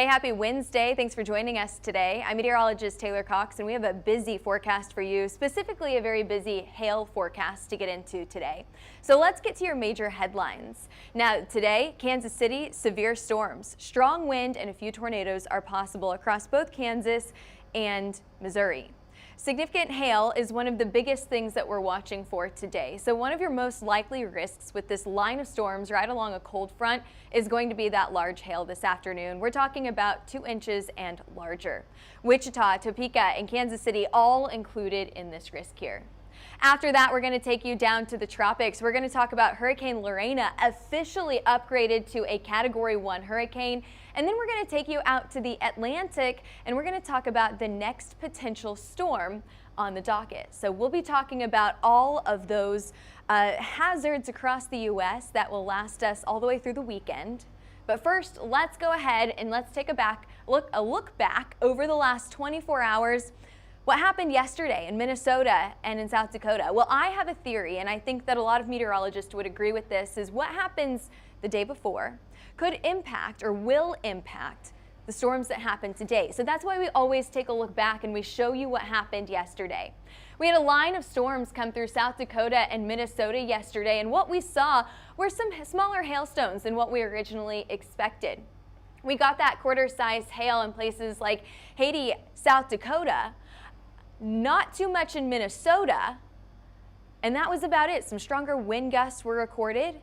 Hey, happy Wednesday. Thanks for joining us today. I'm meteorologist Taylor Cox, and we have a busy forecast for you, specifically a very busy hail forecast to get into today. So let's get to your major headlines. Now, today, Kansas City, severe storms, strong wind, and a few tornadoes are possible across both Kansas and Missouri. Significant hail is one of the biggest things that we're watching for today. So one of your most likely risks with this line of storms right along a cold front is going to be that large hail this afternoon. We're talking about 2 inches and larger. Wichita, Topeka, and Kansas City all included in this risk here. After that, we're going to take you down to the tropics. We're going to talk about Hurricane Lorena, officially upgraded to a Category 1 hurricane. And then we're going to take you out to the Atlantic, and we're going to talk about the next potential storm on the docket. So we'll be talking about all of those hazards across the U.S. that will last us all the way through the weekend. But first, let's go ahead and let's take a look back over the last 24 hours. What happened yesterday in Minnesota and in South Dakota? Well, I have a theory, and I think that a lot of meteorologists would agree with this, is what happens the day before could impact or will impact the storms that happen today. So that's why we always take a look back and we show you what happened yesterday. We had a line of storms come through South Dakota and Minnesota yesterday, and what we saw were some smaller hailstones than what we originally expected. We got that quarter-sized hail in places like Haiti, South Dakota, not too much in Minnesota, and that was about it. Some stronger wind gusts were recorded,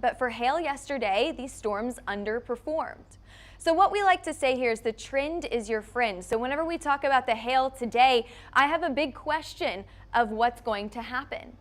but for hail yesterday, these storms underperformed. So what we like to say here is the trend is your friend. So whenever we talk about the hail today, I have a big question of what's going to happen.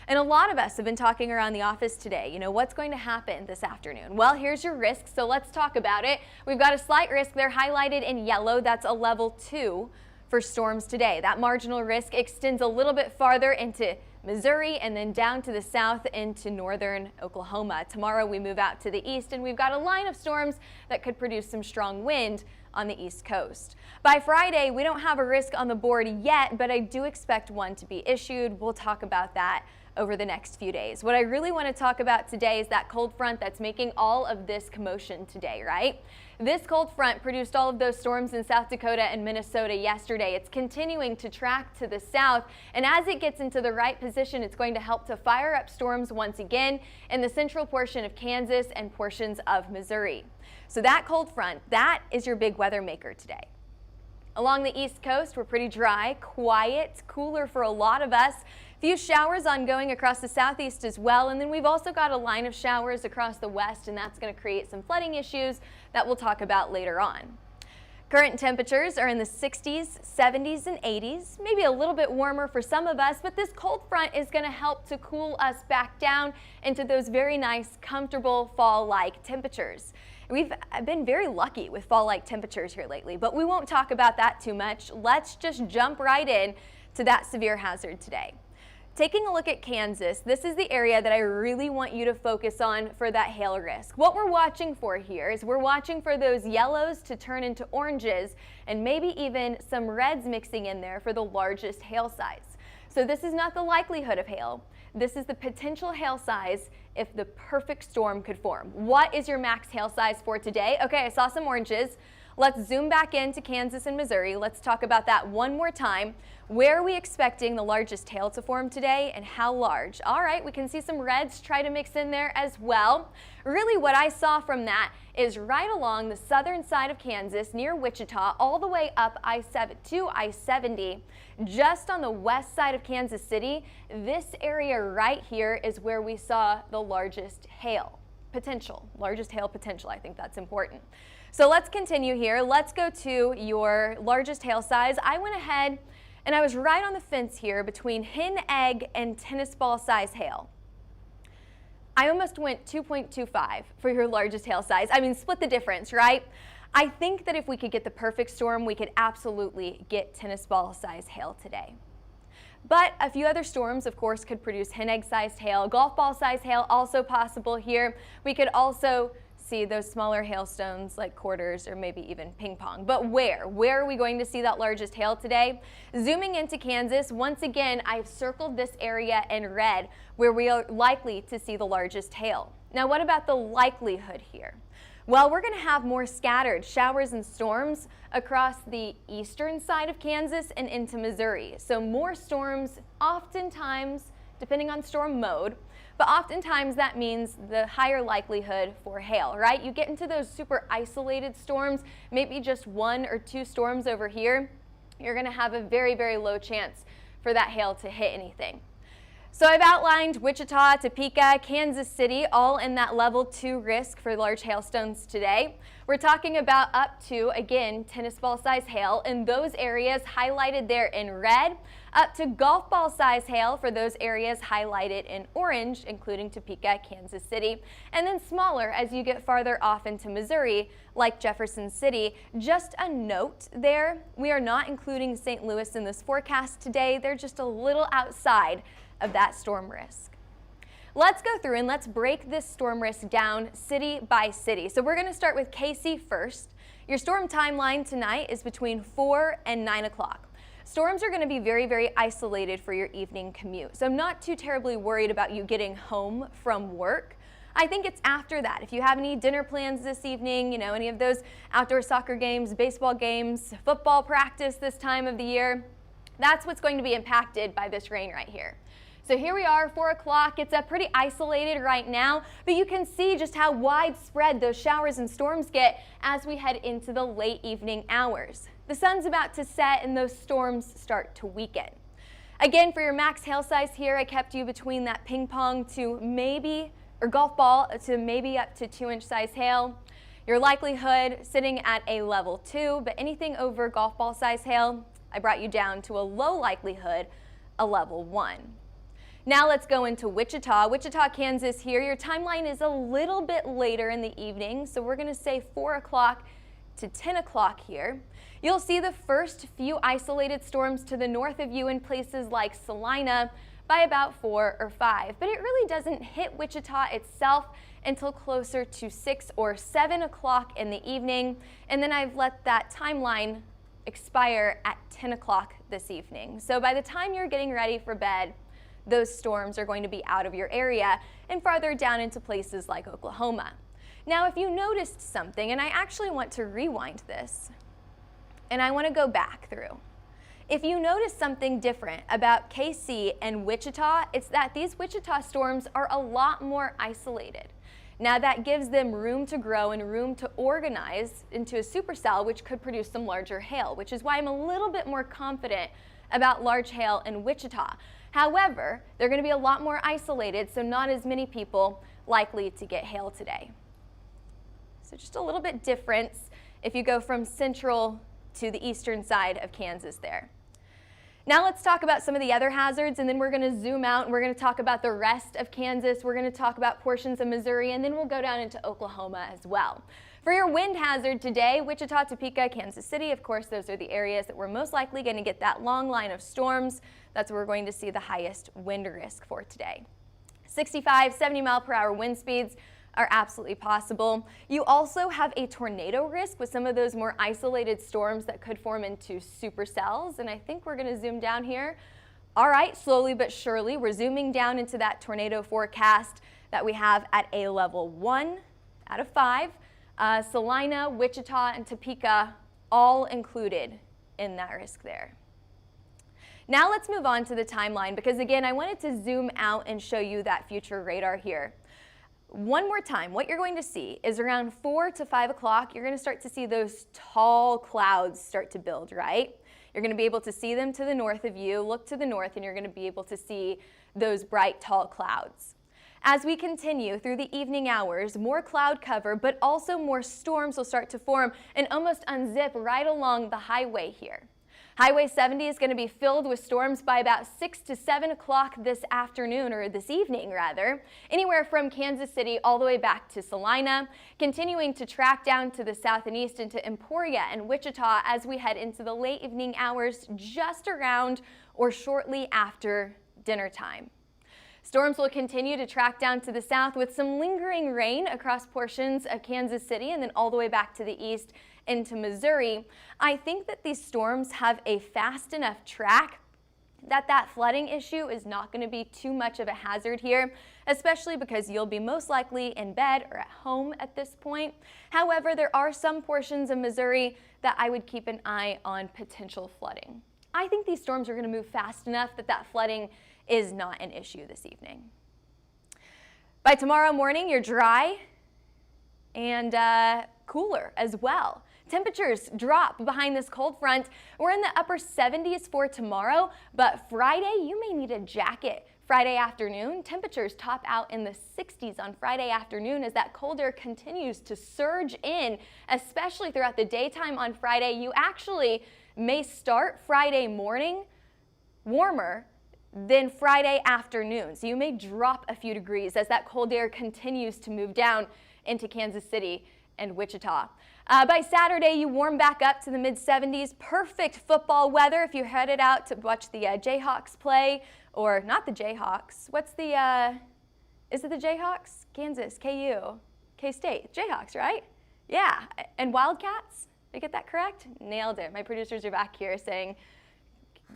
And a lot of us have been talking around the office today, you know, what's going to happen this afternoon? Well, here's your risk, so let's talk about it. We've got a slight risk. They're highlighted in yellow. That's a level 2 for storms today. That marginal risk extends a little bit farther into Missouri and then down to the south into northern Oklahoma. Tomorrow we move out to the east, and we've got a line of storms that could produce some strong wind on the east coast. By Friday, we don't have a risk on the board yet, but I do expect one to be issued. We'll talk about that over the next few days. What I really want to talk about today is that cold front that's making all of this commotion today, right? This cold front produced all of those storms in South Dakota and Minnesota yesterday. It's continuing to track to the south, and as it gets into the right position, it's going to help to fire up storms once again in the central portion of Kansas and portions of Missouri. So that cold front, that is your big weather maker today. Along the east coast, we're pretty dry, quiet, cooler for a lot of us. A few showers ongoing across the southeast as well, and then we've also got a line of showers across the west, and that's going to create some flooding issues that we'll talk about later on. Current temperatures are in the 60s, 70s, and 80s, maybe a little bit warmer for some of us, but this cold front is going to help to cool us back down into those very nice, comfortable fall-like temperatures. We've been very lucky with fall-like temperatures here lately, but we won't talk about that too much. Let's just jump right in to that severe hazard today. Taking a look at Kansas, this is the area that I really want you to focus on for that hail risk. What we're watching for here is we're watching for those yellows to turn into oranges and maybe even some reds mixing in there for the largest hail size. So this is not the likelihood of hail. This is the potential hail size if the perfect storm could form. What is your max hail size for today? Okay, I saw some oranges. Let's zoom back into Kansas and Missouri. Let's talk about that one more time. Where are we expecting the largest hail to form today and how large? All right, we can see some reds try to mix in there as well. Really what I saw from that is right along the southern side of Kansas near Wichita, all the way up to I-70. Just on the west side of Kansas City, this area right here is where we saw the largest hail potential. Largest hail potential, I think that's important. So let's continue here. Let's go to your largest hail size. I went ahead and I was right on the fence here between hen, egg, and tennis ball size hail. I almost went 2.25 for your largest hail size. I mean, split the difference, right? I think that if we could get the perfect storm, we could absolutely get tennis ball size hail today. But a few other storms, of course, could produce hen egg sized hail. Golf ball size hail also possible here. We could also see those smaller hailstones like quarters or maybe even ping pong. But where are we going to see that largest hail today? Zooming into Kansas, once again, I've circled this area in red where we are likely to see the largest hail. Now, what about the likelihood here? Well, we're going to have more scattered showers and storms across the eastern side of Kansas and into Missouri. So more storms, oftentimes, depending on storm mode, but oftentimes that means the higher likelihood for hail, right? You get into those super isolated storms, maybe just 1 or 2 storms over here, you're going to have a very, very low chance for that hail to hit anything. So I've outlined Wichita, Topeka, Kansas City, all in that level 2 risk for large hailstones today. We're talking about up to, again, tennis ball size hail in those areas highlighted there in red, up to golf ball size hail for those areas highlighted in orange, including Topeka, Kansas City, and then smaller as you get farther off into Missouri, like Jefferson City. Just a note there, we are not including St. Louis in this forecast today. They're just a little outside of that storm risk. Let's go through and let's break this storm risk down city by city. So we're going to start with KC first. Your storm timeline tonight is between 4 and 9 o'clock. Storms are going to be very, very isolated for your evening commute. So I'm not too terribly worried about you getting home from work. I think it's after that. If you have any dinner plans this evening, you know, any of those outdoor soccer games, baseball games, football practice this time of the year, that's what's going to be impacted by this rain right here. So here we are, 4 o'clock. It's pretty isolated right now, but you can see just how widespread those showers and storms get as we head into the late evening hours. The sun's about to set and those storms start to weaken. Again, for your max hail size here, I kept you between that ping pong to maybe, or golf ball to maybe up to 2-inch size hail. Your likelihood sitting at a level 2, but anything over golf ball size hail, I brought you down to a low likelihood, a level 1. Now let's go into Wichita. Wichita, Kansas here. Your timeline is a little bit later in the evening, so we're going to say 4 o'clock to 10 o'clock here. You'll see the first few isolated storms to the north of you in places like Salina by about 4 or 5, but it really doesn't hit Wichita itself until closer to 6 or 7 o'clock in the evening, and then I've let that timeline expire at 10 o'clock this evening. So by the time you're getting ready for bed, those storms are going to be out of your area and farther down into places like Oklahoma. Now, if you noticed something, and I actually want to rewind this, and I want to go back through. If you notice something different about KC and Wichita, it's that these Wichita storms are a lot more isolated. Now that gives them room to grow and room to organize into a supercell, which could produce some larger hail, which is why I'm a little bit more confident about large hail in Wichita. However, they're going to be a lot more isolated, so not as many people likely to get hail today. So just a little bit difference if you go from central to the eastern side of Kansas there. Now let's talk about some of the other hazards, and then we're going to zoom out and we're going to talk about the rest of Kansas. We're going to talk about portions of Missouri, and then we'll go down into Oklahoma as well. For your wind hazard today, Wichita, Topeka, Kansas City, of course, those are the areas that we're most likely going to get that long line of storms. That's where we're going to see the highest wind risk for today. 65, 70 mile per hour wind speeds are absolutely possible. You also have a tornado risk with some of those more isolated storms that could form into supercells, and I think we're going to zoom down here. All right, slowly but surely, we're zooming down into that tornado forecast that we have at a level 1 out of 5. Salina, Wichita, and Topeka all included in that risk there. Now let's move on to the timeline, because again, I wanted to zoom out and show you that future radar here. One more time, what you're going to see is around 4 to 5 o'clock, you're going to start to see those tall clouds start to build, right? You're going to be able to see them to the north of you. Look to the north and you're going to be able to see those bright, tall clouds. As we continue through the evening hours, more cloud cover, but also more storms will start to form and almost unzip right along the highway here. Highway 70 is going to be filled with storms by about 6 to 7 o'clock this afternoon, or this evening rather, anywhere from Kansas City all the way back to Salina, continuing to track down to the south and east into Emporia and Wichita as we head into the late evening hours just around or shortly after dinner time. Storms will continue to track down to the south with some lingering rain across portions of Kansas City and then all the way back to the east into Missouri. I think that these storms have a fast enough track that flooding issue is not going to be too much of a hazard here. especially because you'll be most likely in bed or at home at this point. However, there are some portions of Missouri that I would keep an eye on potential flooding. I think these storms are going to move fast enough that flooding is not an issue this evening. By tomorrow morning, you're dry and cooler as well. Temperatures drop behind this cold front. We're in the upper 70s for tomorrow, but Friday, you may need a jacket. Friday afternoon, temperatures top out in the 60s on Friday afternoon as that cold air continues to surge in, especially throughout the daytime on Friday. You actually may start Friday morning warmer than Friday afternoon. So you may drop a few degrees as that cold air continues to move down into Kansas City and Wichita. By Saturday, you warm back up to the mid-70s. Perfect football weather if you're headed out to watch the Jayhawks play, or not the Jayhawks. What's the, is it the Jayhawks? Kansas, KU, K-State, Jayhawks, right? Yeah, and Wildcats? Did I get that correct? Nailed it. My producers are back here saying,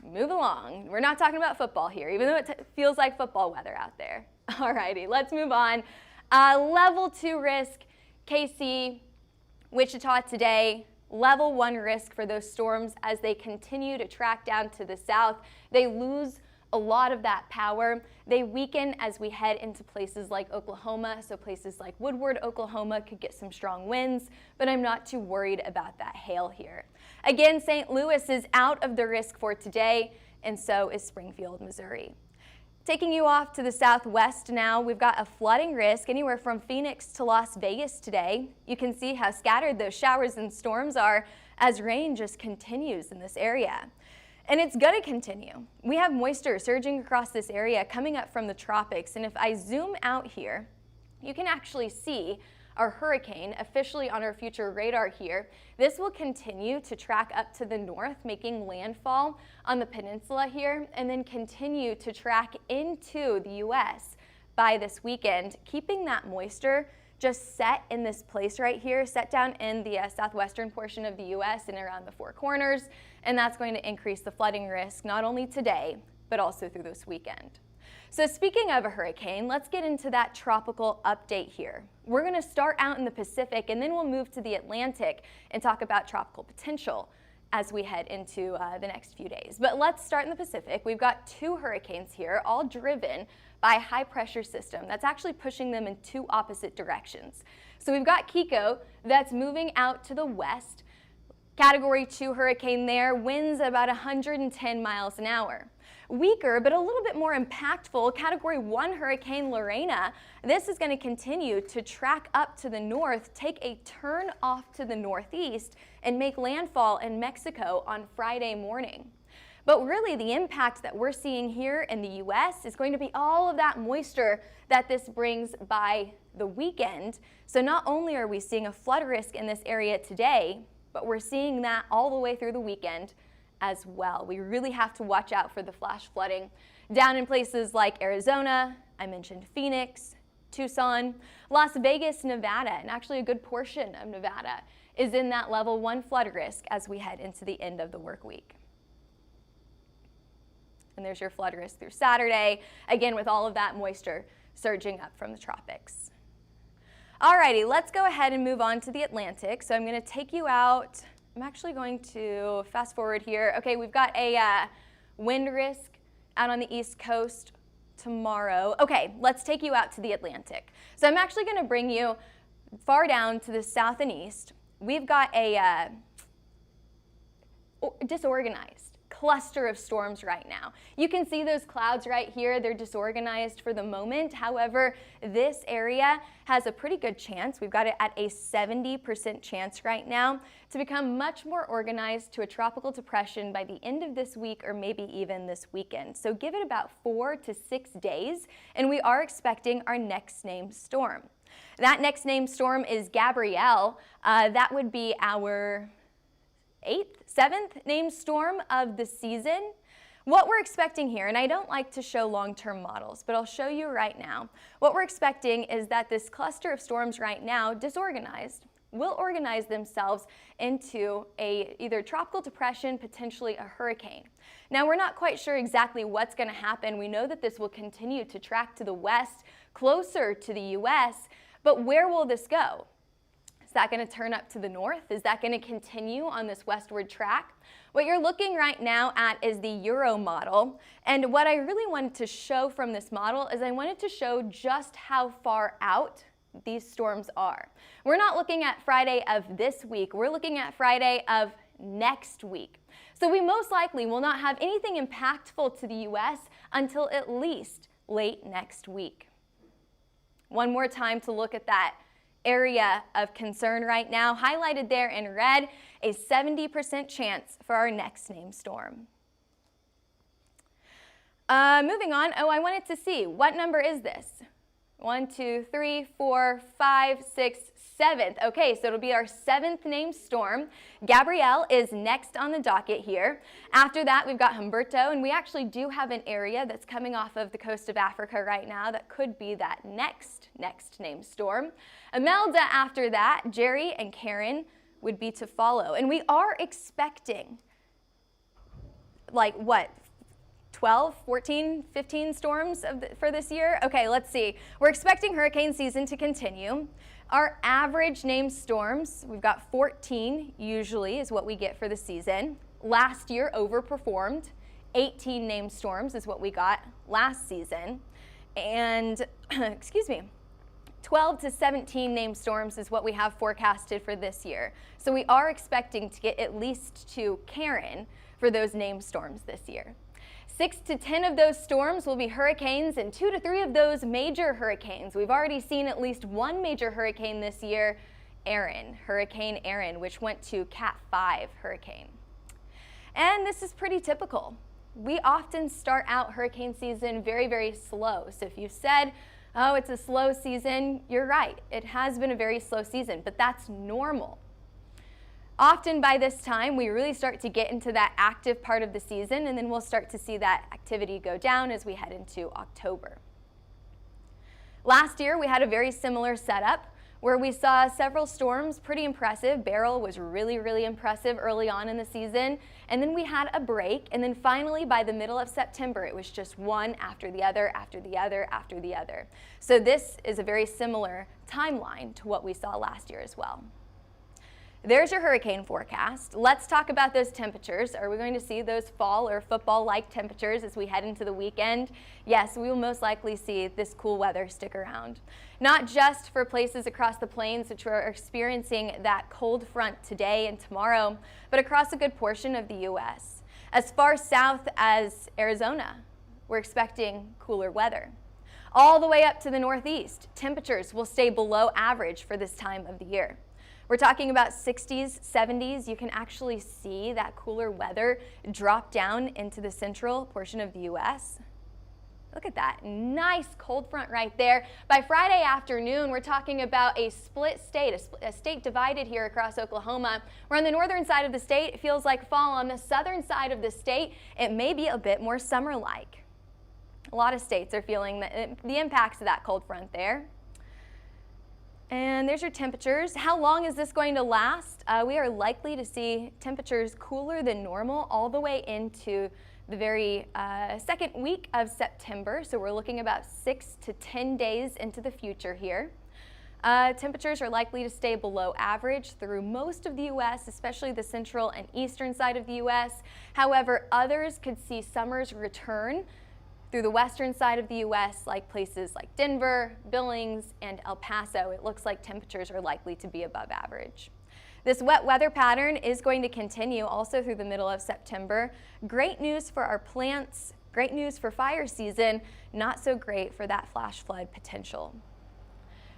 move along. We're not talking about football here, even though it feels like football weather out there. Alrighty, let's move on. Level 2 risk, KC, Wichita today, level 1 risk for those storms as they continue to track down to the south. They lose a lot of that power. They weaken as we head into places like Oklahoma, so places like Woodward, Oklahoma could get some strong winds, but I'm not too worried about that hail here. Again, St. Louis is out of the risk for today, and so is Springfield, Missouri. Taking you off to the southwest now, we've got a flooding risk anywhere from Phoenix to Las Vegas today. You can see how scattered those showers and storms are as rain just continues in this area. And it's going to continue. We have moisture surging across this area coming up from the tropics. And if I zoom out here, you can actually see our hurricane officially on our future radar here. This will continue to track up to the north, making landfall on the peninsula here, and then continue to track into the U.S. by this weekend, keeping that moisture just set in this place right here, set down in the southwestern portion of the U.S. and around the Four Corners, and that's going to increase the flooding risk not only today, but also through this weekend. So speaking of a hurricane, let's get into that tropical update here. We're going to start out in the Pacific and then we'll move to the Atlantic and talk about tropical potential as we head into the next few days. But let's start in the Pacific. We've got 2 hurricanes here, all driven by a high pressure system that's actually pushing them in 2 opposite directions. So we've got Kiko that's moving out to the west. Category 2 hurricane there, winds about 110 miles an hour. Weaker, but a little bit more impactful, Category 1 hurricane Lorena. This is going to continue to track up to the north, take a turn off to the northeast, and make landfall in Mexico on Friday morning. But really the impact that we're seeing here in the U.S. is going to be all of that moisture that this brings by the weekend. So not only are we seeing a flood risk in this area today, but we're seeing that all the way through the weekend as well. We really have to watch out for the flash flooding down in places like Arizona, I mentioned Phoenix, Tucson, Las Vegas, Nevada, and actually a good portion of Nevada is in that level 1 flood risk as we head into the end of the work week. And there's your flood risk through Saturday, again with all of that moisture surging up from the tropics. Alrighty, let's go ahead and move on to the Atlantic. So I'm going to take you out. I'm actually going to fast forward here. Okay, we've got a wind risk out on the East Coast tomorrow. Okay, let's take you out to the Atlantic. So I'm actually going to bring you far down to the south and east. We've got a disorganized cluster of storms right now. You can see those clouds right here. They're disorganized for the moment. However, this area has a pretty good chance. We've got it at a 70% chance right now to become much more organized to a tropical depression by the end of this week or maybe even this weekend. So give it about 4 to 6 days and we are expecting our next named storm. That next named storm is Gabrielle. That would be our 7th named storm of the season. What we're expecting here, and I don't like to show long-term models, but I'll show you right now. What we're expecting is that this cluster of storms right now, disorganized, will organize themselves into a either tropical depression, potentially a hurricane. Now we're not quite sure exactly what's going to happen. We know that this will continue to track to the west closer to the U.S., but where will this go? Is that going to turn up to the north? Is that going to continue on this westward track? What you're looking right now at is the Euro model, and what I really wanted to show from this model is I wanted to show just how far out these storms are. We're not looking at Friday of this week, we're looking at Friday of next week. So we most likely will not have anything impactful to the U.S. until at least late next week. One more time to look at that area of concern right now, highlighted there in red, a 70% chance for our next named storm. Moving on, I wanted to see, what number is this? 1, 2, 3, 4, 5, 6, 7th. Okay, so it'll be our 7th named storm. Gabrielle is next on the docket here. After that, we've got Humberto, and we actually do have an area that's coming off of the coast of Africa right now that could be that next named storm. Imelda after that, Jerry and Karen would be to follow. And we are expecting, like what, 12, 14, 15 storms for this year? Okay, let's see. We're expecting hurricane season to continue. Our average named storms, we've got 14 usually is what we get for the season. Last year overperformed. 18 named storms is what we got last season. And, excuse me, 12 to 17 named storms is what we have forecasted for this year. So we are expecting to get at least 2 Karen for those named storms this year. 6 to 10 of those storms will be hurricanes, and 2 to 3 of those major hurricanes. We've already seen at least one major hurricane this year, Hurricane Aaron, which went to Cat 5 hurricane. And this is pretty typical. We often start out hurricane season very, very slow. So if you said, oh, it's a slow season, you're right. It has been a very slow season, but that's normal. Often by this time, we really start to get into that active part of the season, and then we'll start to see that activity go down as we head into October. Last year, we had a very similar setup where we saw several storms, pretty impressive. Beryl was really, really impressive early on in the season, and then we had a break, and then finally by the middle of September, it was just one after the other, after the other, after the other. So this is a very similar timeline to what we saw last year as well. There's your hurricane forecast. Let's talk about those temperatures. Are we going to see those fall or football-like temperatures as we head into the weekend? Yes, we will most likely see this cool weather stick around. Not just for places across the plains which are experiencing that cold front today and tomorrow, but across a good portion of the U.S. As far south as Arizona, we're expecting cooler weather. All the way up to the northeast, temperatures will stay below average for this time of the year. We're talking about 60s, 70s. You can actually see that cooler weather drop down into the central portion of the U.S. Look at that, nice cold front right there. By Friday afternoon, we're talking about a split state, a state divided here across Oklahoma. Where on the northern side of the state, it feels like fall. On the southern side of the state, it may be a bit more summer-like. A lot of states are feeling the impacts of that cold front there. And there's your temperatures. How long is this going to last? We are likely to see temperatures cooler than normal all the way into the very second week of September. So we're looking about 6 to 10 days into the future here. Temperatures are likely to stay below average through most of the U.S., especially the central and eastern side of the U.S. However, others could see summers return through the western side of the U.S., like places like Denver, Billings, and El Paso. It looks like temperatures are likely to be above average. This wet weather pattern is going to continue also through the middle of September. Great news for our plants, great news for fire season, not so great for that flash flood potential.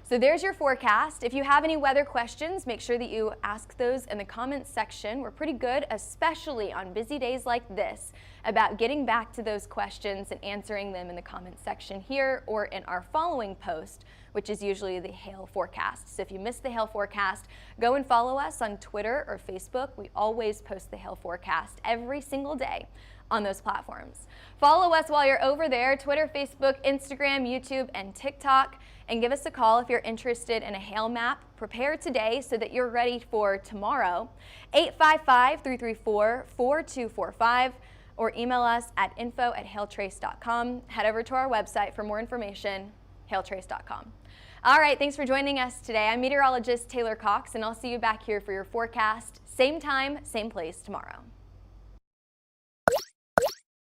So there's your forecast. If you have any weather questions, make sure that you ask those in the comments section. We're pretty good, especially on busy days like this, about getting back to those questions and answering them in the comments section here or in our following post, which is usually the hail forecast. So if you missed the hail forecast, go and follow us on Twitter or Facebook. We always post the hail forecast every single day on those platforms. Follow us while you're over there, Twitter, Facebook, Instagram, YouTube, and TikTok. And give us a call if you're interested in a hail map. Prepare today so that you're ready for tomorrow. 855-334-4245 or email us at info@hailtrace.com. Head over to our website for more information hailtrace.com. All right, thanks for joining us today. I'm meteorologist Taylor Cox, and I'll see you back here for your forecast, same time, same place tomorrow.